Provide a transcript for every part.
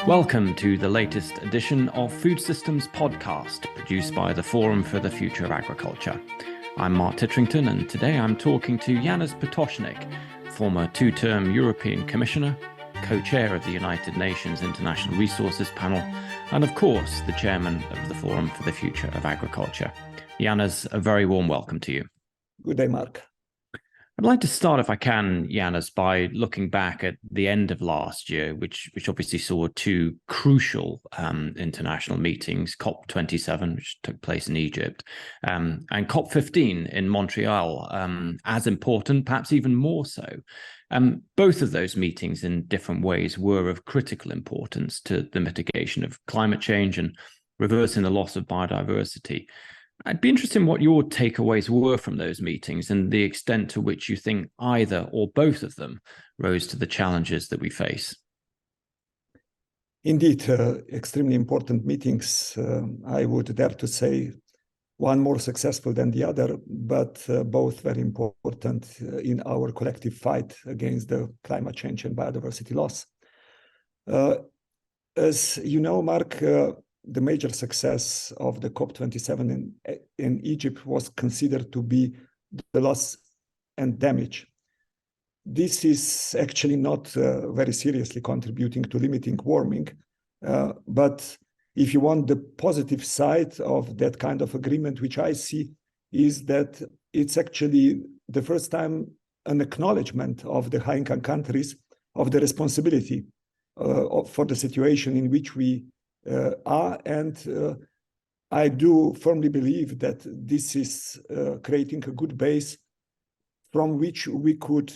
Welcome to the latest edition of Food Systems Podcast, produced by the Forum for the Future of Agriculture. I'm Mark Titterington, and today I'm talking to Janez Potočnik, former two-term European Commissioner, co-chair of the United Nations International Resources Panel, and of course, the chairman of the Forum for the Future of Agriculture. Janez, a very warm welcome to you. Good day, Mark. I'd like to start, if I can, Janez, by looking back at the end of last year, which obviously saw two crucial international meetings, COP27, which took place in Egypt, and COP15 in Montreal, as important, perhaps even more so. Both of those meetings in different ways were of critical importance to the mitigation of climate change and reversing the loss of biodiversity. I'd be interested in what your takeaways were from those meetings and the extent to which you think either or both of them rose to the challenges that we face. Indeed, extremely important meetings. I would dare to say one more successful than the other, but both very important in our collective fight against the climate change and biodiversity loss. As you know, Mark, the major success of the COP27 in Egypt was considered to be the loss and damage. This is actually not very seriously contributing to limiting warming, but if you want the positive side of that kind of agreement, which I see, is that it's actually the first time an acknowledgement of the high-income countries of the responsibility for the situation in which we are, and I do firmly believe that this is creating a good base from which we could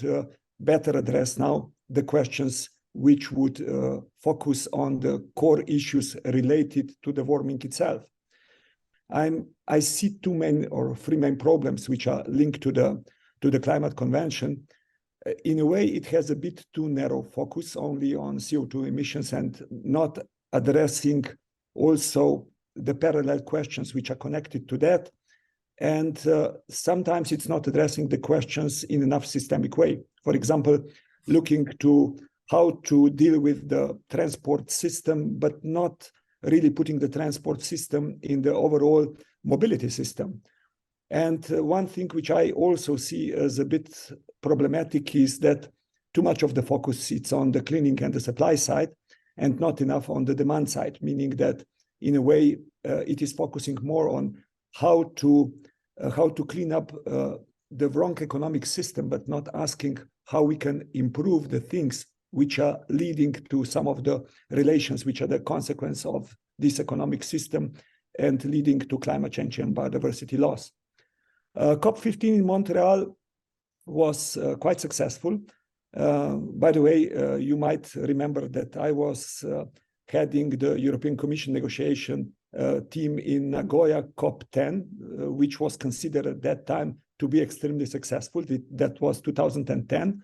better address now the questions which would focus on the core issues related to the warming itself. I see three main problems which are linked to the climate convention. In a way, it has a bit too narrow focus only on CO2 emissions and not addressing also the parallel questions which are connected to that. And sometimes it's not addressing the questions in enough systemic way. For example, looking to how to deal with the transport system, but not really putting the transport system in the overall mobility system. And one thing which I also see as a bit problematic is that too much of the focus is on the cleaning and the supply side, and not enough on the demand side, meaning that in a way it is focusing more on how to clean up the wrong economic system, but not asking how we can improve the things which are leading to some of the relations which are the consequence of this economic system and leading to climate change and biodiversity loss. COP15 in Montreal was quite successful. By the way, you might remember that I was heading the European Commission negotiation team in Nagoya COP10, which was considered at that time to be extremely successful. That was 2010.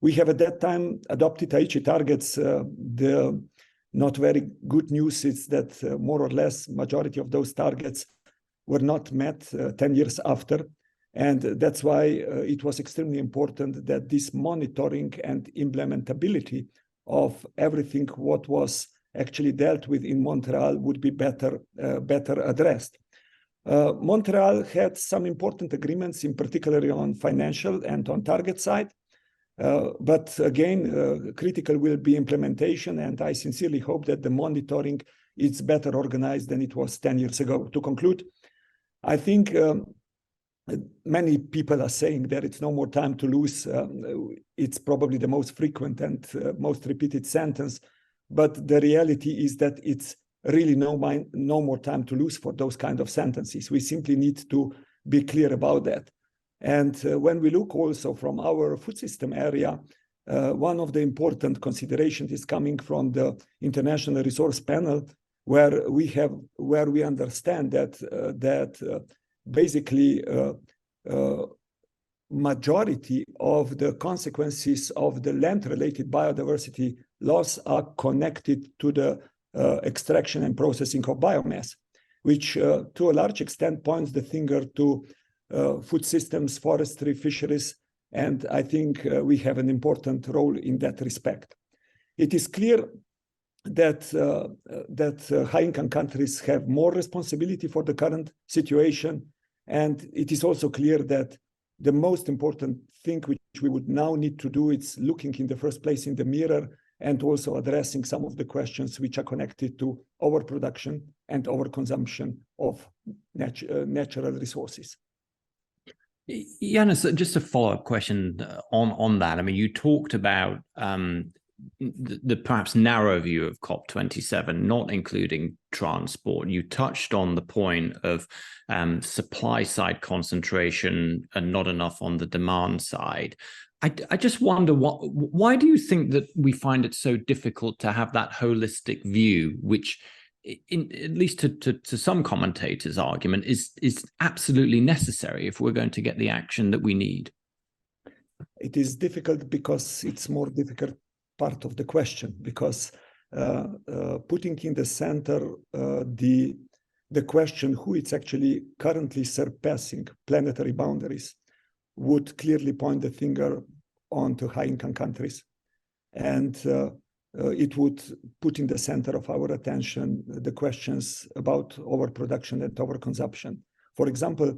We have at that time adopted Aichi targets. The not very good news is that more or less majority of those targets were not met 10 years after. And that's why it was extremely important that this monitoring and implementability of everything what was actually dealt with in Montreal would be better addressed. Montreal had some important agreements, in particular on financial and on target side. But again, critical will be implementation, and I sincerely hope that the monitoring is better organized than it was 10 years ago. To conclude, I think many people are saying that it's no more time to lose. It's probably the most frequent and most repeated sentence, but the reality is that it's really no more time to lose for those kind of sentences. We simply need to be clear about that. And when we look also from our food system area, one of the important considerations is coming from the International Resource Panel, where we understand that basically majority of the consequences of the land-related biodiversity loss are connected to the extraction and processing of biomass, which to a large extent points the finger to food systems, forestry, fisheries, and I think we have an important role in that respect. It is clear that high-income countries have more responsibility for the current situation. And it is also clear that the most important thing which we would now need to do is looking in the first place in the mirror and also addressing some of the questions which are connected to overproduction and overconsumption of natural resources. Janez, just a follow-up question on that. I mean, you talked about the perhaps narrow view of COP27, not including transport. You touched on the point of supply side concentration and not enough on the demand side. I just wonder, why do you think that we find it so difficult to have that holistic view, which at least to some commentators' argument is absolutely necessary if we're going to get the action that we need? It is difficult because it's more difficult part of the question, because putting in the center the question who is actually currently surpassing planetary boundaries would clearly point the finger onto high-income countries. And it would put in the center of our attention the questions about overproduction and overconsumption. For example,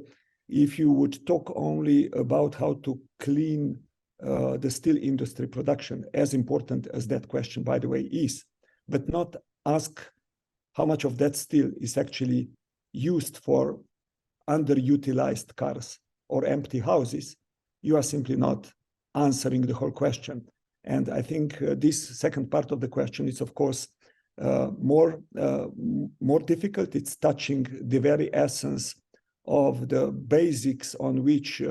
if you would talk only about how to clean the steel industry production, as important as that question, by the way, is, but not ask how much of that steel is actually used for underutilized cars or empty houses, you are simply not answering the whole question. And I think this second part of the question is, of course, more difficult. It's touching the very essence of the basics on which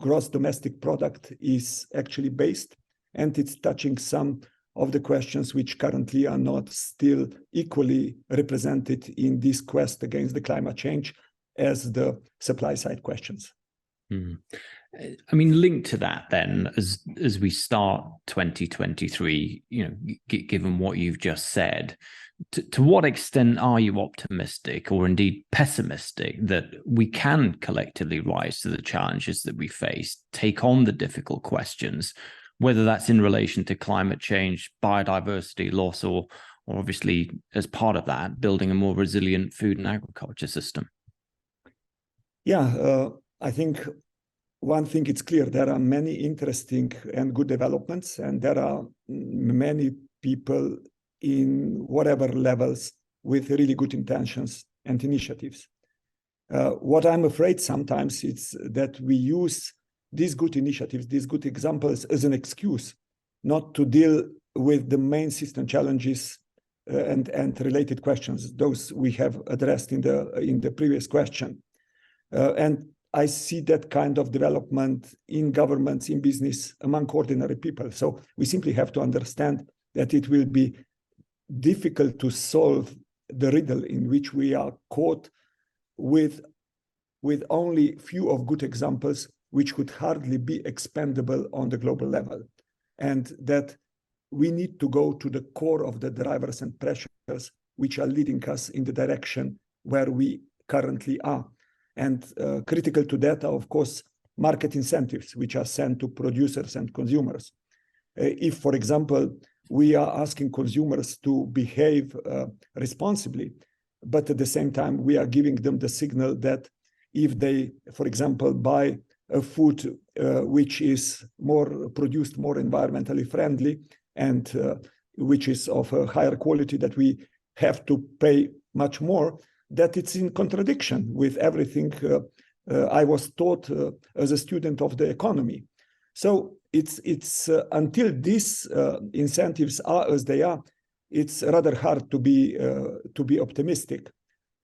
gross domestic product is actually based. And it's touching some of the questions which currently are not still equally represented in this quest against the climate change as the supply side questions. Mm. I mean, linked to that then, as we start 2023, given what you've just said, to what extent are you optimistic or indeed pessimistic that we can collectively rise to the challenges that we face, take on the difficult questions, whether that's in relation to climate change, biodiversity loss, or obviously as part of that, building a more resilient food and agriculture system? Yeah, I think one thing it's clear, there are many interesting and good developments, and there are many people in whatever levels with really good intentions and initiatives. What I'm afraid sometimes is that we use these good initiatives, these good examples as an excuse not to deal with the main system challenges and related questions, those we have addressed in the previous question. And I see that kind of development in governments, in business, among ordinary people. So we simply have to understand that it will be difficult to solve the riddle in which we are caught with only few of good examples, which could hardly be expandable on the global level. And that we need to go to the core of the drivers and pressures which are leading us in the direction where we currently are. And critical to that are, of course, market incentives, which are sent to producers and consumers. If, for example, we are asking consumers to behave responsibly, but at the same time, we are giving them the signal that if they, for example, buy a food which is produced more environmentally friendly and which is of a higher quality, that we have to pay much more, that it's in contradiction with everything I was taught as a student of the economy. So it's until these incentives are as they are, it's rather hard to be optimistic.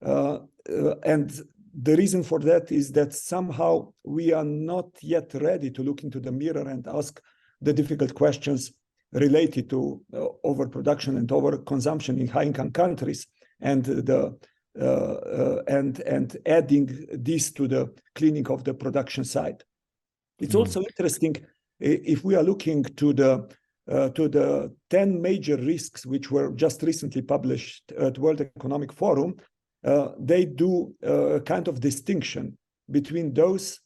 And the reason for that is that somehow we are not yet ready to look into the mirror and ask the difficult questions related to overproduction and overconsumption in high-income countries, and and adding this to the cleaning of the production side. It's also interesting if we are looking to the 10 major risks which were just recently published at World Economic Forum. They do a kind of distinction between those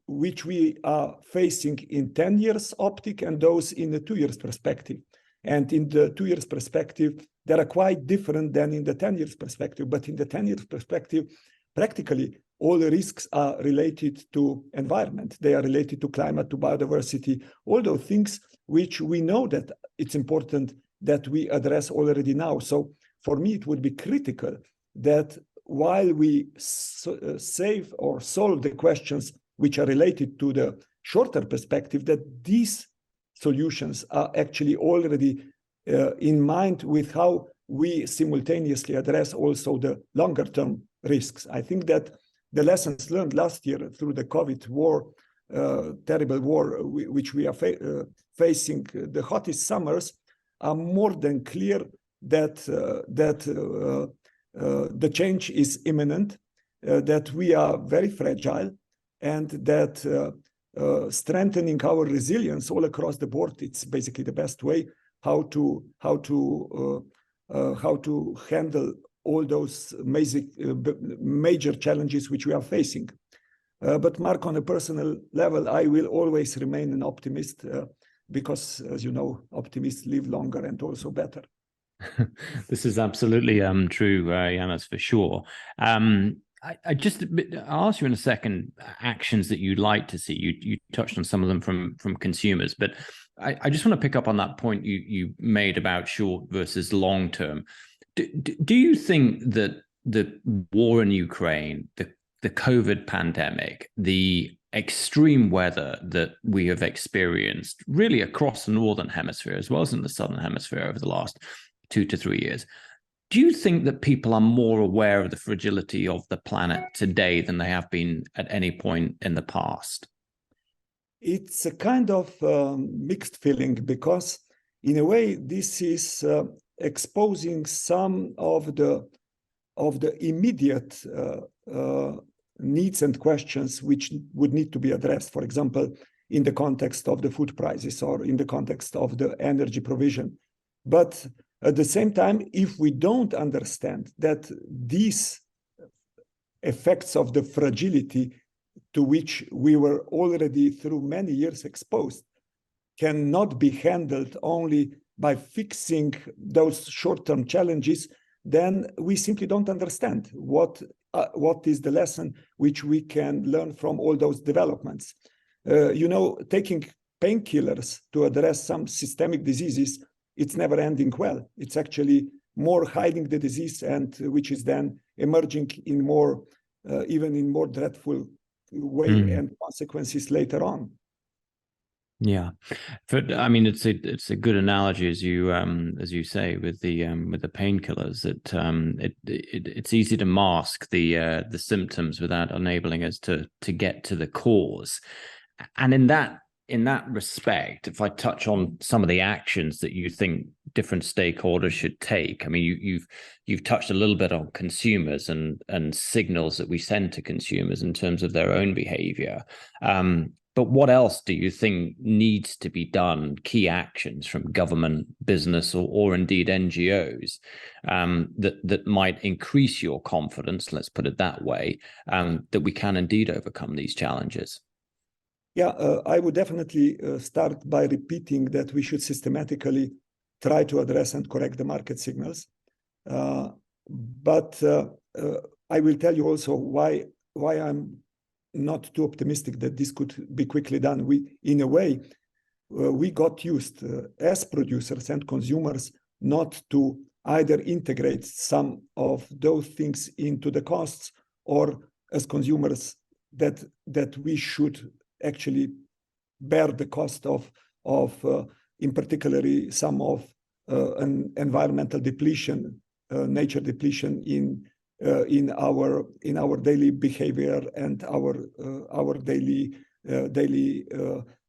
which we are facing in 10 years optic and those in the 2 years perspective. And in the 2 years perspective, that are quite different than in the 10 years perspective. But in the 10 years perspective, practically all the risks are related to environment. They are related to climate, to biodiversity, all those things which we know that it's important that we address already now. So for me, it would be critical that while we save or solve the questions which are related to the shorter perspective, that these solutions are actually already in mind with how we simultaneously address also the longer term risks. I think that the lessons learned last year through the COVID war, terrible war, which we are facing, the hottest summers, are more than clear that the change is imminent, that we are very fragile, and that strengthening our resilience all across the board, it's basically the best way how to handle all those major challenges which we are facing. But Mark, on a personal level, I will always remain an optimist because, as you know, optimists live longer and also better. This is absolutely true, Janez, for sure. I'll ask you in a second actions that you'd like to see. You touched on some of them from consumers, but I just want to pick up on that point you made about short versus long term. Do you think that the war in Ukraine, the COVID pandemic, the extreme weather that we have experienced really across the Northern Hemisphere as well as in the Southern Hemisphere over the last 2 to 3 years, do you think that people are more aware of the fragility of the planet today than they have been at any point in the past? It's a kind of mixed feeling, because in a way this is exposing some of the immediate needs and questions which would need to be addressed. For example, in the context of the food prices or in the context of the energy provision. But at the same time, if we don't understand that these effects of the fragility to which we were already through many years exposed cannot be handled only by fixing those short-term challenges, then we simply don't understand what is the lesson which we can learn from all those developments. Taking painkillers to address some systemic diseases, it's never ending well. It's actually more hiding the disease, and which is then emerging in more, even in more dreadful way and consequences later on. Yeah, I mean, it's a good analogy, as you say, with the painkillers. That it's easy to mask the symptoms without enabling us to get to the cause. And in that respect, if I touch on some of the actions that you think different stakeholders should take, I mean, you've touched a little bit on consumers and signals that we send to consumers in terms of their own behavior. But what else do you think needs to be done, key actions from government, business, or indeed NGOs that might increase your confidence, let's put it that way, that we can indeed overcome these challenges? Yeah, I would definitely start by repeating that we should systematically try to address and correct the market signals. But I will tell you also why I'm not too optimistic that this could be quickly done. In a way, we got used as producers and consumers not to either integrate some of those things into the costs, or as consumers that we should actually bear the cost of in particularly some of an environmental depletion, nature depletion in our daily behavior and our daily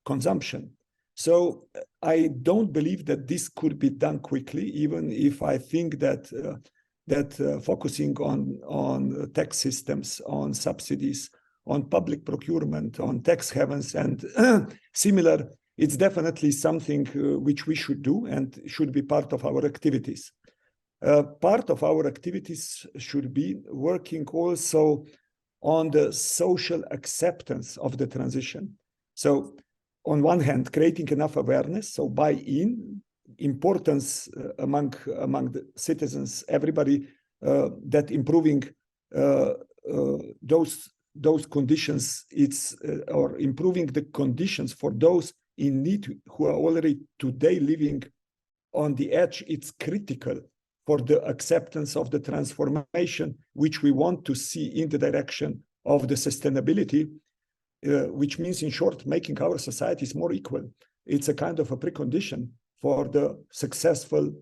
consumption. So I don't believe that this could be done quickly, even if I think that focusing on tax systems, on subsidies, on public procurement, on tax havens and similar, it's definitely something which we should do and should be part of our activities. Part of our activities should be working also on the social acceptance of the transition. So on one hand, creating enough awareness, so buy-in, importance among the citizens, everybody, that improving those conditions, or improving the conditions for those in need who are already today living on the edge, it's critical for the acceptance of the transformation which we want to see in the direction of the sustainability, which means, in short, making our societies more equal. It's a kind of a precondition for the successful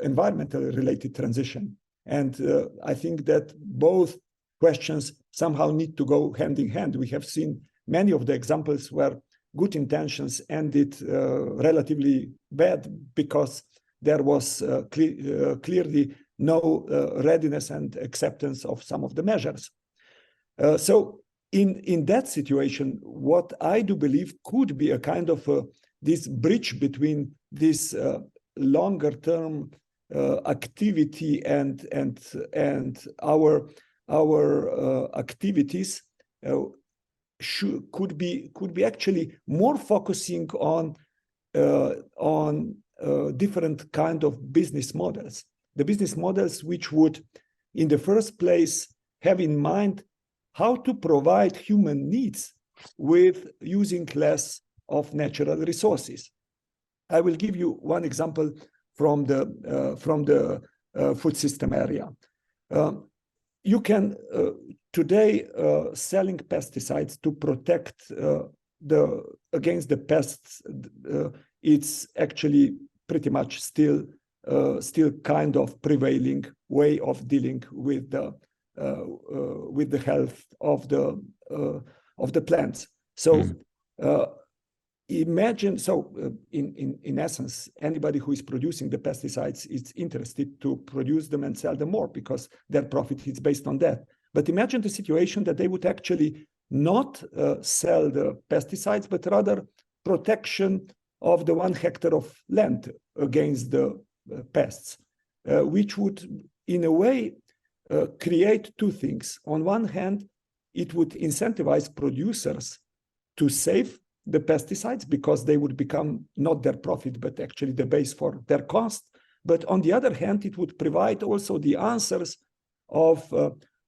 environmental related transition. And I think that both questions somehow need to go hand in hand. We have seen many of the examples where good intentions ended relatively bad because there was clearly no readiness and acceptance of some of the measures. So in that situation, what I do believe could be a kind of this bridge between this longer term activity and our activities could be actually more focusing on different kind of business models. The business models which would, in the first place, have in mind how to provide human needs with using less of natural resources. I will give you one example from the food system area. You can today selling pesticides to protect against the pests. It's actually pretty much still kind of prevailing way of dealing with the health of the plants. So imagine, in essence, anybody who is producing the pesticides is interested to produce them and sell them more because their profit is based on that. But imagine the situation that they would actually not sell the pesticides, but rather protection of the 1 hectare of land against the pests, which would, in a way, create two things. On one hand, it would incentivize producers to save the pesticides because they would become not their profit, but actually the base for their cost. But on the other hand, it would provide also the answers of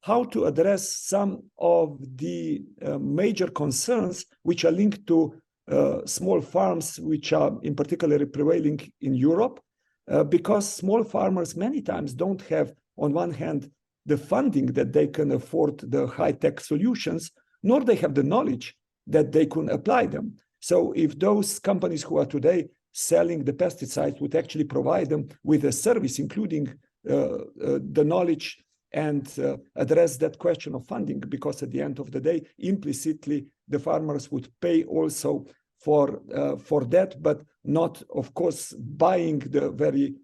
how to address some of the major concerns which are linked to small farms, which are in particular prevailing in Europe, because small farmers many times don't have, on one hand, the funding that they can afford the high-tech solutions, nor they have the knowledge that they can apply them. So if those companies who are today selling the pesticides would actually provide them with a service, including the knowledge and address that question of funding, because at the end of the day, implicitly, the farmers would pay also for that, but not, of course, buying the very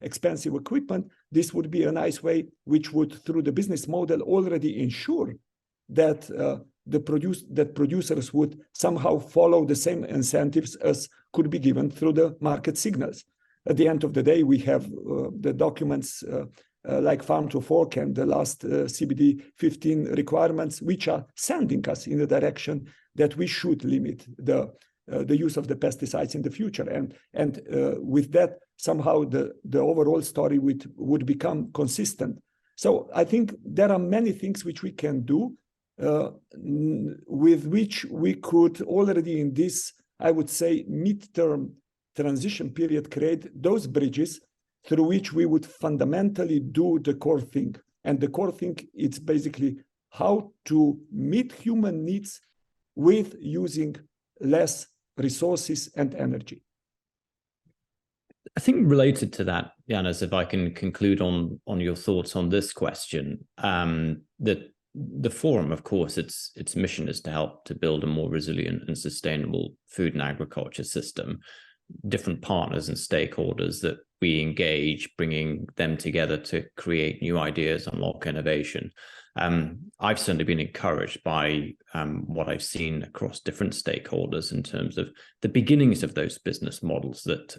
expensive equipment. This would be a nice way, which would, through the business model, already ensure that producers would somehow follow the same incentives as could be given through the market signals. At the end of the day, we have the documents like Farm to Fork and the last CBD 15 requirements, which are sending us in the direction that we should limit the use of the pesticides in the future. And with that, somehow the overall story would become consistent. So I think there are many things which we can do with which we could already in this, I would say, midterm transition period, create those bridges through which we would fundamentally do the core thing. And the core thing, it's basically how to meet human needs with using less resources and energy. I think related to that, Janez, if I can conclude on your thoughts on this question, that the forum, of course, its mission is to help to build a more resilient and sustainable food and agriculture system. Different partners and stakeholders that we engage, bringing them together to create new ideas, unlock innovation. I've certainly been encouraged by what I've seen across different stakeholders in terms of the beginnings of those business models that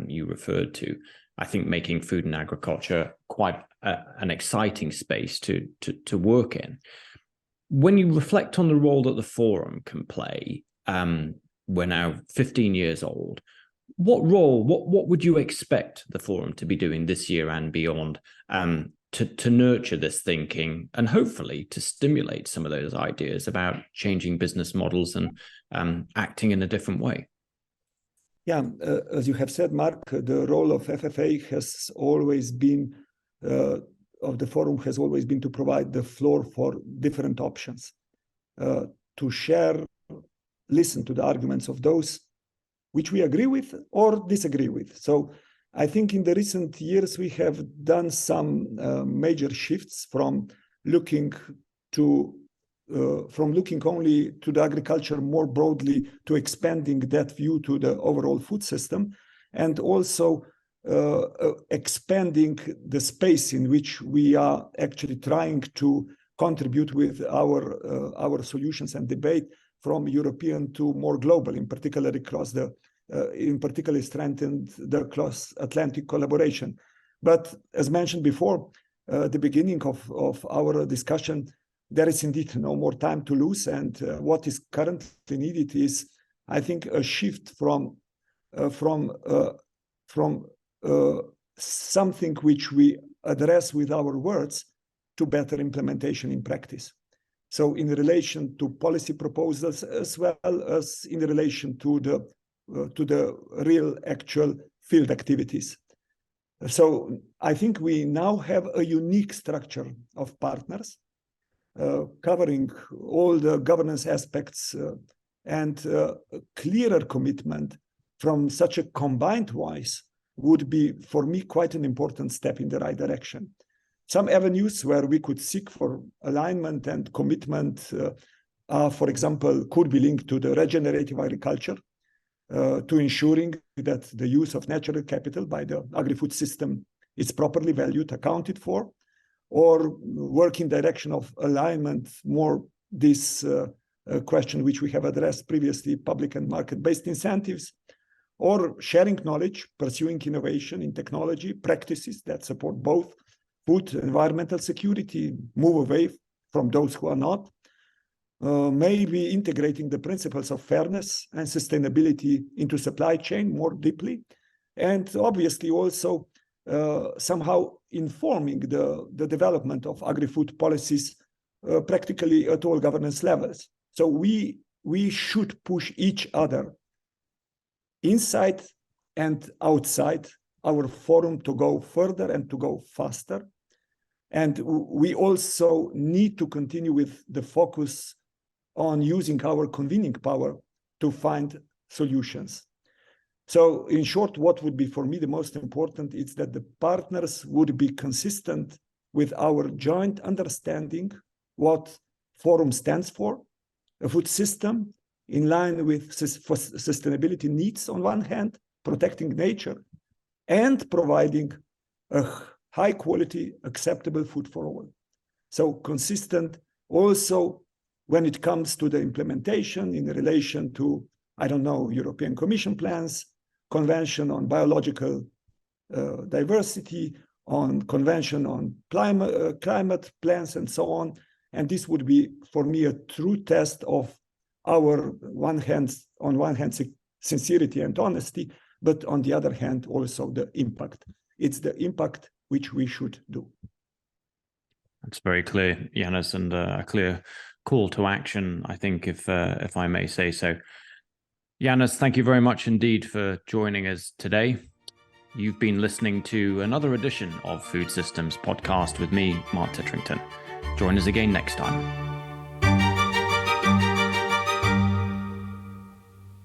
you referred to. I think making food and agriculture quite an exciting space to work in. When you reflect on the role that the forum can play, we're now 15 years old. what would you expect the forum to be doing this year and beyond, to nurture this thinking and hopefully to stimulate some of those ideas about changing business models and acting in a different way? Yeah, as you have said, Mark, the role of FFA has always been, of the forum has always been to provide the floor for different options, to share, listen to the arguments of those which we agree with or disagree with. So I think in the recent years, we have done some major shifts from looking only to the agriculture more broadly to expanding that view to the overall food system, and also expanding the space in which we are actually trying to contribute with our solutions and debate from European to more global, in particular strengthened the cross-Atlantic collaboration. But as mentioned before, the beginning of our discussion, there is indeed no more time to lose. And what is currently needed is, I think, a shift from something which we address with our words to better implementation in practice. So in relation to policy proposals, as well as in relation to the real actual field activities. So I think we now have a unique structure of partners covering all the governance aspects, and a clearer commitment from such a combined voice would be, for me, quite an important step in the right direction. Some avenues where we could seek for alignment and commitment, for example, could be linked to the regenerative agriculture, to ensuring that the use of natural capital by the agri-food system is properly valued, accounted for, or work in direction of alignment, more this question which we have addressed previously, public and market-based incentives, or sharing knowledge, pursuing innovation in technology, practices that support both food, environmental security, move away from those who are not, maybe integrating the principles of fairness and sustainability into supply chain more deeply, and obviously also somehow informing the development of agri-food policies practically at all governance levels. So we should push each other inside and outside our forum to go further and to go faster. And we also need to continue with the focus on using our convening power to find solutions. So in short, what would be for me the most important is that the partners would be consistent with our joint understanding what forum stands for, a food system in line with sustainability needs on one hand, protecting nature, and providing a high quality, acceptable food for all. So consistent also when it comes to the implementation in relation to, I don't know, European Commission plans, Convention on Biological Diversity, on Convention on climate plans, and so on. And this would be, for me, a true test of our, on one hand, sincerity and honesty, but on the other hand, also the impact. It's the impact which we should do. That's very clear, Janez, and a clear call to action, I think, if I may say so. Janez, thank you very much indeed for joining us today. You've been listening to another edition of Food Systems Podcast with me, Mark Titterington. Join us again next time.